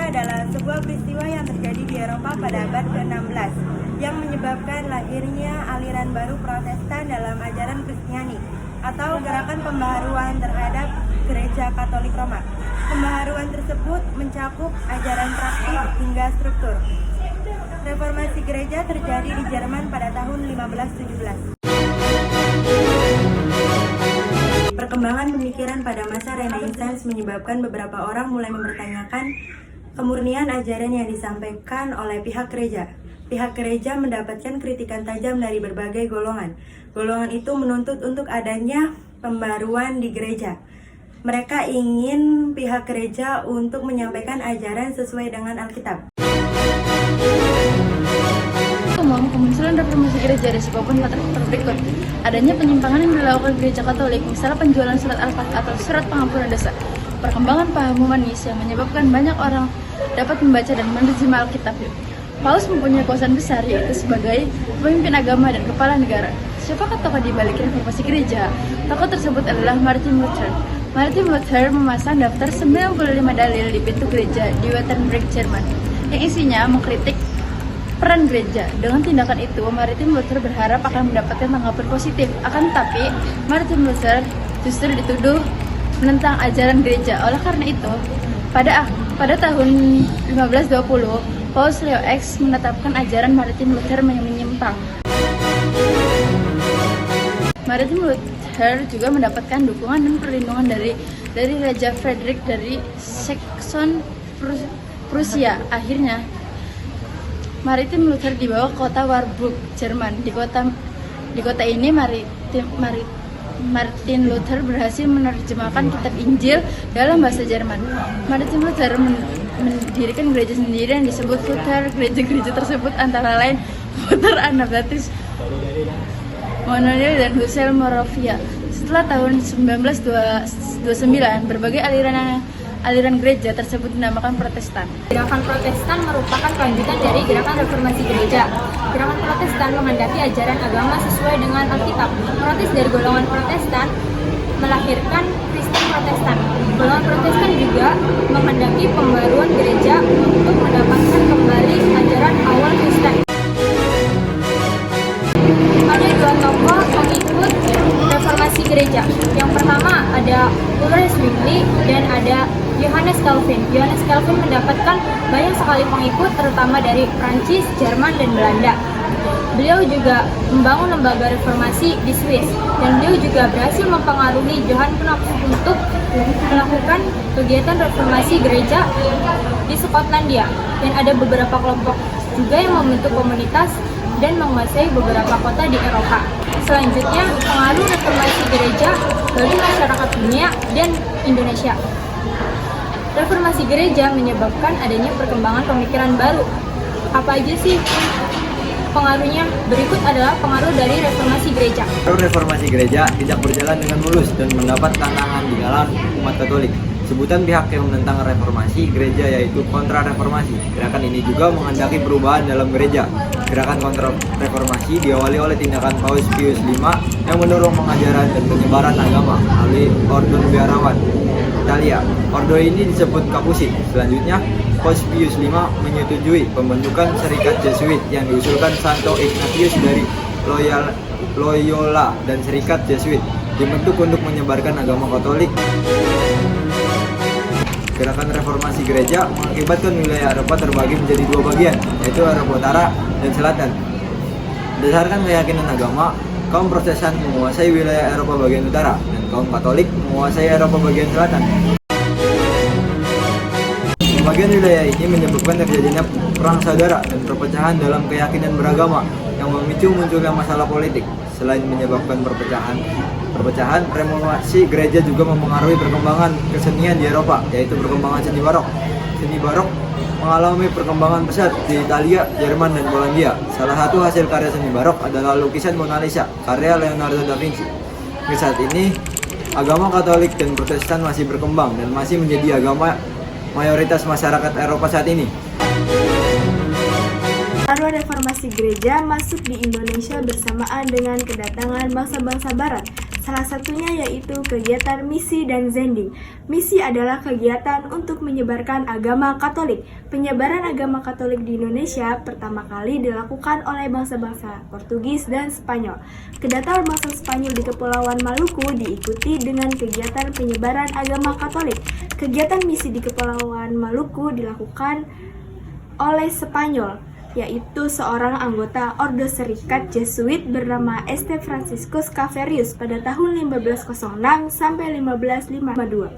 adalah sebuah peristiwa yang terjadi di Eropa pada abad ke-16 yang menyebabkan lahirnya aliran baru Protestan dalam ajaran Kristiani atau gerakan pembaharuan terhadap Gereja Katolik Roma. Pembaharuan tersebut mencakup ajaran praktik hingga struktur. Reformasi gereja terjadi di Jerman pada tahun 1517. Perkembangan pemikiran pada masa Renaissance menyebabkan beberapa orang mulai mempertanyakan kemurnian ajaran yang disampaikan oleh pihak gereja. Pihak gereja mendapatkan kritikan tajam dari berbagai golongan. Golongan itu menuntut untuk adanya pembaruan di gereja. Mereka ingin pihak gereja untuk menyampaikan ajaran sesuai dengan Alkitab. Kemunculan reformasi gereja disebabkan faktor berikut. Adanya penyimpangan yang dilakukan gereja Katolik, misalnya penjualan surat Al-Fatih atau surat pengampunan dosa. Perkembangan paham humanis yang menyebabkan banyak orang dapat membaca dan menerjemah Alkitab. Paus mempunyai kuasa besar, yaitu sebagai pemimpin agama dan kepala negara. Siapakah tokoh di balik reformasi gereja? Tokoh tersebut adalah Martin Luther. Martin Luther memasang daftar 95 dalil di pintu gereja di Wittenberg, Jerman, yang isinya mengkritik peran gereja. Dengan tindakan itu, Martin Luther berharap akan mendapatkan tanggapan positif. Akan tetapi, Martin Luther justru dituduh menentang ajaran gereja. Oleh karena itu, pada tahun 1520, Paus Leo X menetapkan ajaran Martin Luther yang menyimpang. Martin Luther juga mendapatkan dukungan dan perlindungan dari Raja Frederick dari Saxon Prusia. Akhirnya, Martin Luther dibawa ke kota Warburg, Jerman. Di kota ini Martin Luther berhasil menerjemahkan kitab Injil dalam bahasa Jerman. Martin Luther mendirikan gereja sendiri yang disebut Luther. Gereja-gereja tersebut antara lain Luther Anabaptis, Mononil, dan Husel Moravia. Setelah tahun 1929, berbagai aliran gereja tersebut dinamakan Protestan. Gerakan Protestan merupakan kelanjutan dari gerakan reformasi gereja. Gerakan Protestan menghendaki ajaran agama sesuai dengan Alkitab. Protes dari golongan Protestan melahirkan Kristen Protestan. Golongan Protestan juga menghendaki pembaruan gereja untuk mendapatkan kembali ajaran awal Kristen. Ada dua tokoh pengikut reformasi gereja. Yang pertama ada Ulrich Zwingli dan ada Johannes Calvin. Johannes Calvin mendapatkan banyak sekali pengikut, terutama dari Prancis, Jerman, dan Belanda. Beliau juga membangun lembaga reformasi di Swiss, dan beliau juga berhasil mempengaruhi Johann Knox untuk melakukan kegiatan reformasi gereja di Skotlandia. Dan ada beberapa kelompok juga yang membentuk komunitas dan menguasai beberapa kota di Eropa. Selanjutnya, pengaruh reformasi gereja bagi masyarakat dunia dan Indonesia. Reformasi gereja menyebabkan adanya perkembangan pemikiran baru. Apa aja sih pengaruhnya? Berikut adalah pengaruh dari reformasi gereja. Reformasi gereja tidak berjalan dengan mulus dan mendapat tantangan di kalangan umat Katolik. Sebutan pihak yang menentang reformasi gereja yaitu kontra-reformasi. Gerakan ini juga menghendaki perubahan dalam gereja. Gerakan kontra-reformasi diawali oleh tindakan Paus Pius V yang mendorong pengajaran dan penyebaran agama melalui Ordon Biarawan Italia. Ordo ini disebut Kapusin. Selanjutnya, Paus Pius V menyetujui pembentukan Serikat Jesuit yang diusulkan Santo Ignatius dari Loyola, dan Serikat Jesuit dibentuk untuk menyebarkan agama Katolik. Gerakan reformasi gereja mengakibatkan wilayah Eropa terbagi menjadi dua bagian, yaitu Eropa Utara dan Selatan. Berdasarkan keyakinan agama, kaum Protestan menguasai wilayah Eropa bagian utara dan kaum Katolik menguasai Eropa bagian selatan. Pembagian wilayah ini menyebabkan terjadinya perang saudara dan perpecahan dalam keyakinan beragama yang memicu munculnya masalah politik. Selain menyebabkan perpecahan, reformasi gereja juga mempengaruhi perkembangan kesenian di Eropa, yaitu perkembangan seni barok. Seni barok mengalami perkembangan pesat di Italia, Jerman, dan Polandia. Salah satu hasil karya seni barok adalah lukisan Mona Lisa, karya Leonardo da Vinci. Di saat ini, agama Katolik dan Protestan masih berkembang dan masih menjadi agama mayoritas masyarakat Eropa saat ini. Pengaruh reformasi gereja masuk di Indonesia bersamaan dengan kedatangan bangsa-bangsa Barat. Salah satunya yaitu kegiatan misi dan zending. Misi adalah kegiatan untuk menyebarkan agama Katolik. Penyebaran agama Katolik di Indonesia pertama kali dilakukan oleh bangsa-bangsa Portugis dan Spanyol. Kedatangan bangsa Spanyol di Kepulauan Maluku diikuti dengan kegiatan penyebaran agama Katolik. Kegiatan misi di Kepulauan Maluku dilakukan oleh Spanyol, yaitu seorang anggota Ordo Serikat Jesuit bernama Este Franciscus Caverius pada tahun 1506 sampai 1552.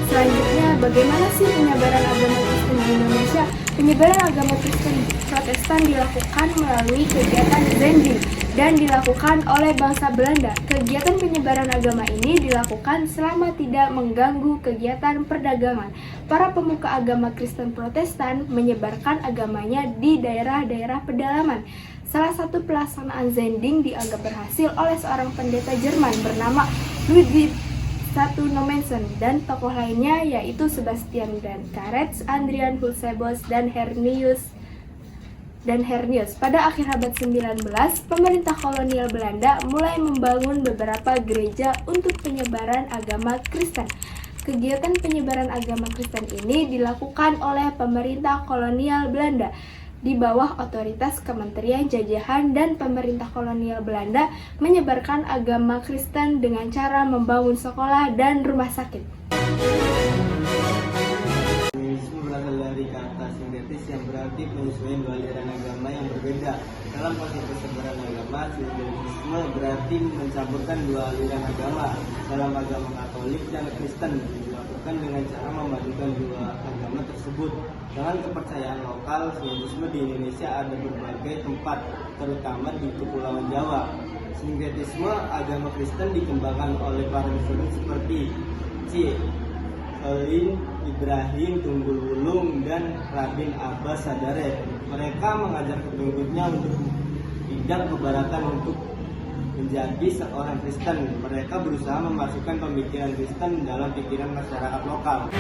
Selanjutnya, bagaimana sih penyebaran agama Kristen di Indonesia? Penyebaran agama Kristen Protestan dilakukan melalui kegiatan zending dan dilakukan oleh bangsa Belanda. Kegiatan penyebaran agama ini dilakukan selama tidak mengganggu kegiatan perdagangan. Para pemuka agama Kristen Protestan menyebarkan agamanya di daerah-daerah pedalaman. Salah satu pelaksanaan zending dianggap berhasil oleh seorang pendeta Jerman bernama Ludwig Nomensen dan tokoh lainnya yaitu Sebastian dan Karetz, Adrian Hulsebos, dan Hernius. Pada akhir abad 19, pemerintah kolonial Belanda mulai membangun beberapa gereja untuk penyebaran agama Kristen. Kegiatan penyebaran agama Kristen ini dilakukan oleh pemerintah kolonial Belanda di bawah otoritas Kementerian Jajahan, dan pemerintah kolonial Belanda menyebarkan agama Kristen dengan cara membangun sekolah dan rumah sakit. Feminisme berasal dari kata sintetis yang berarti penyesuaian dua aliran agama yang berbeda. Dalam proses persebaran agama, sintetisme berarti mencampurkan dua aliran agama. Dalam agama Katolik dan Kristen dilakukan dengan cara memadukan dua agama tersebut. Dengan kepercayaan lokal, sintetisme di Indonesia ada berbagai tempat, terutama di Kepulauan Jawa. Sinkretisme agama Kristen dikembangkan oleh para misionaris seperti C. Olin, Ibrahim Tunggul Wulung, dan Rabin Abbas Sadare. Mereka mengajar pengikutnya untuk tidak keberatan untuk menjadi seorang Kristen. Mereka berusaha memasukkan pemikiran Kristen dalam pikiran masyarakat lokal.